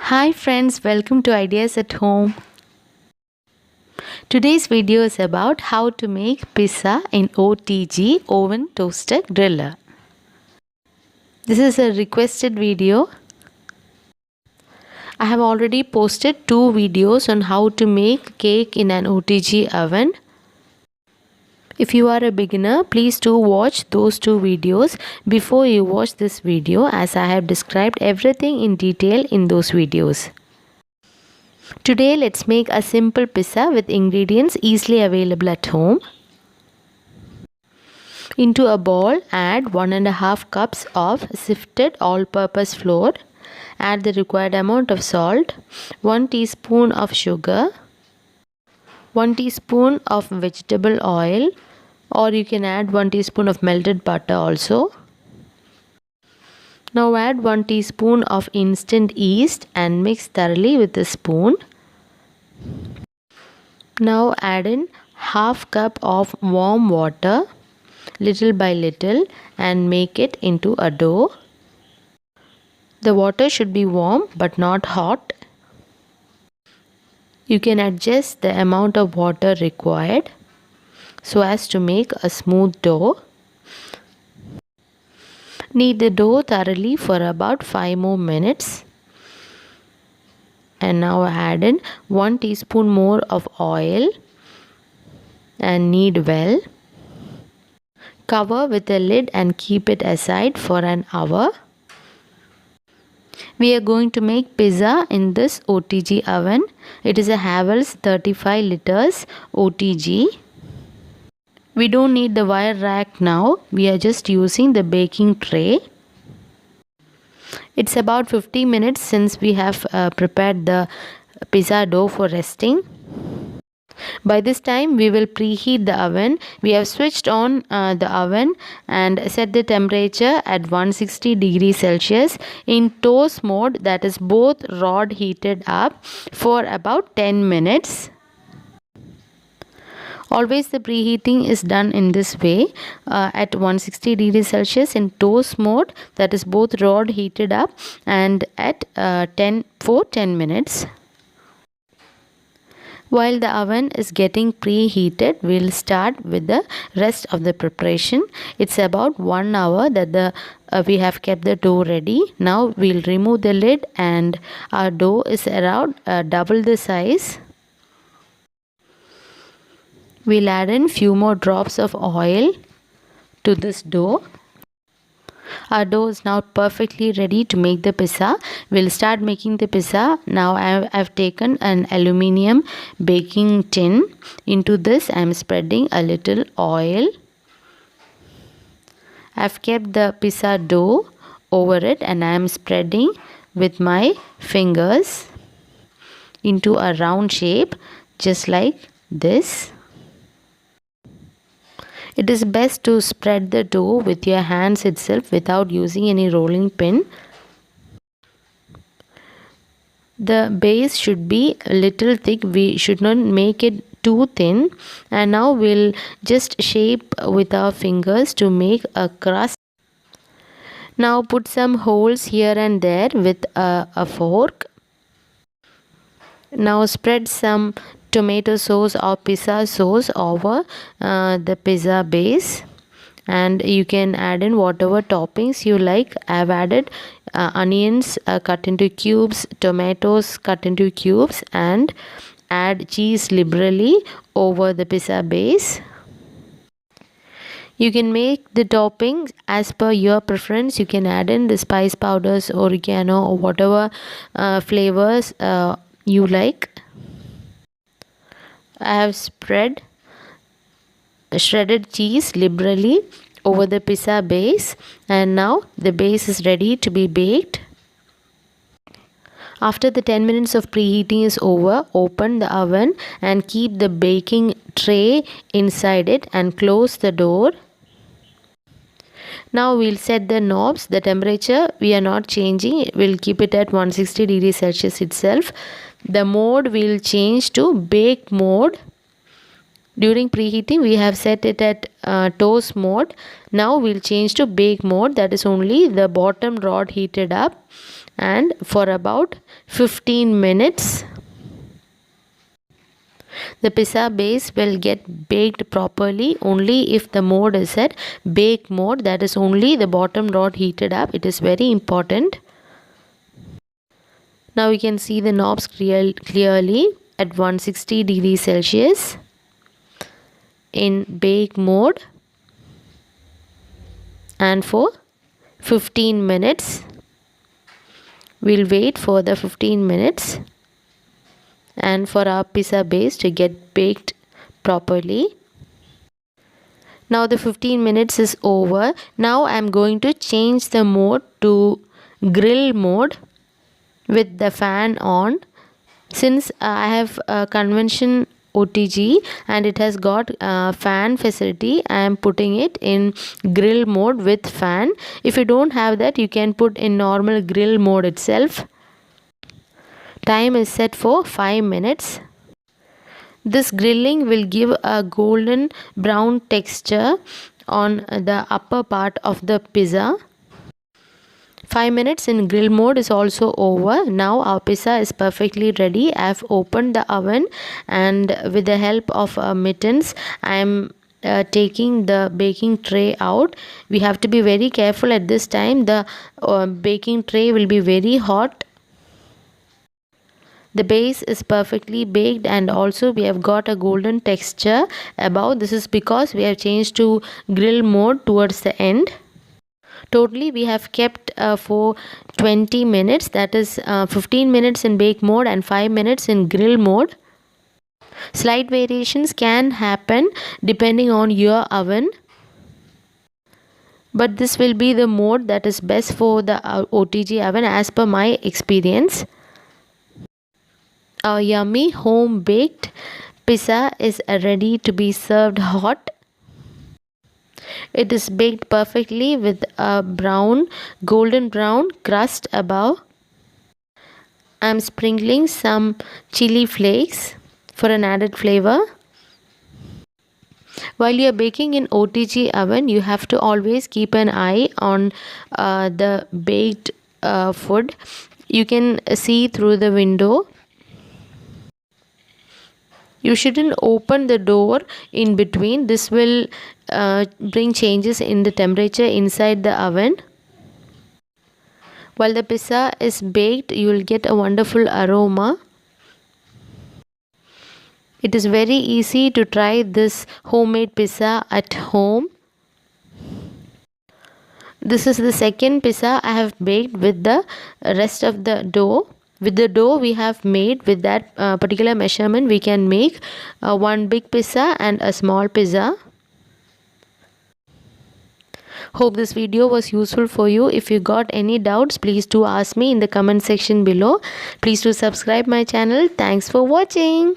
Hi friends, welcome to Ideas at Home. Today's video is about how to make pizza in OTG, oven toaster griller. This is a requested video. I have already posted 2 videos on how to make cake in an OTG oven. If you are a beginner, please do watch those 2 videos before you watch this video, as I have described everything in detail in those videos. Today let's make a simple pizza with ingredients easily available at home. Into a bowl, add 1.5 cups of sifted all-purpose flour. Add the required amount of salt, 1 teaspoon of sugar, 1 teaspoon of vegetable oil, or you can add 1 teaspoon of melted butter also. Now add 1 teaspoon of instant yeast and mix thoroughly with a spoon. Now add in half cup of warm water little by little and make it into a dough. The water should be warm but not hot. You can adjust the amount of water required so as to make a smooth dough. Knead the dough thoroughly for about 5 more minutes. And now add in 1 teaspoon more of oil and knead well. Cover with a lid and keep it aside for an hour. We are going to make pizza in this OTG oven. It is a Havells 35 liters OTG. We don't need the wire rack now. We are just using the baking tray. It's about 50 minutes since we have prepared the pizza dough for resting. By this time we will preheat the oven. We have switched on the oven and set the temperature at 160 degrees Celsius in toast mode, that is both rod heated up, for about 10 minutes. Always the preheating is done in this way, at 160 degrees Celsius in toast mode, that is both rod heated up, and at 10 minutes. While the oven is getting preheated, we'll start with the rest of the preparation. It's about 1 hour that we have kept the dough ready. Now we'll remove the lid and our dough is around double the size. We'll add in few more drops of oil to this dough. Our dough is now perfectly ready to make the pizza. We'll start making the pizza. Now I've taken an aluminium baking tin. Into this I'm spreading a little oil. I've kept the pizza dough over it and I'm spreading with my fingers into a round shape, just like this. It is best to spread the dough with your hands itself without using any rolling pin. The base should be a little thick. We should not make it too thin. And now we'll just shape with our fingers to make a crust. Now put some holes here and there with a fork. Now spread some tomato sauce or pizza sauce over the pizza base, and you can add in whatever toppings you like. I have added onions cut into cubes, tomatoes cut into cubes, and add cheese liberally over the pizza base. You can make the toppings as per your preference. You can add in the spice powders, oregano, or whatever flavors you like. I have spread shredded cheese liberally over the pizza base, and now the base is ready to be baked. After the 10 minutes of preheating is over, open the oven and keep the baking tray inside it and close the door. Now we'll set the knobs. The temperature we are not changing. We'll keep it at 160 degrees Celsius itself. The mode will change to bake mode. During preheating we have set it at toast mode. Now we'll change to bake mode, that is only the bottom rod heated up, and for about 15 minutes. The pizza base will get baked properly only if the mode is at bake mode, that is only the bottom rod heated up. It is very important. Now we can see the knobs clearly at 160 degrees Celsius in bake mode and for 15 minutes. We'll wait for the 15 minutes and for our pizza base to get baked properly. Now the 15 minutes is over. Now I'm going to change the mode to grill mode with the fan on. Since I have a Convection OTG and it has got fan facility, I am putting it in grill mode with fan. If you don't have that, you can put in normal grill mode itself. Time is set for 5 minutes. This grilling will give a golden brown texture on the upper part of the pizza. 5 minutes in grill mode is also over. Now our pizza is perfectly ready. I have opened the oven and with the help of mittens I am taking the baking tray out. We have to be very careful at this time. The baking tray will be very hot. The base is perfectly baked and also we have got a golden texture above. This is because we have changed to grill mode towards the end. Totally we have kept for 20 minutes, that is 15 minutes in bake mode and 5 minutes in grill mode. Slight variations can happen depending on your oven, but this will be the mode that is best for the OTG oven as per my experience. Our yummy home baked pizza is ready to be served hot. It is baked perfectly with a golden brown crust above. I am sprinkling some chili flakes for an added flavor. While you are baking in OTG oven, you have to always keep an eye on the baked food. You can see through the window. You shouldn't open the door in between. This will bring changes in the temperature inside the oven. While the pizza is baked, you will get a wonderful aroma. It is very easy to try this homemade pizza at home. This is the second pizza I have baked with the rest of the dough. With the dough we have made with that particular measurement, we can make one big pizza and a small pizza. Hope this video was useful for you. If you got any doubts, please do ask me in the comment section below. Please do subscribe my channel. Thanks for watching.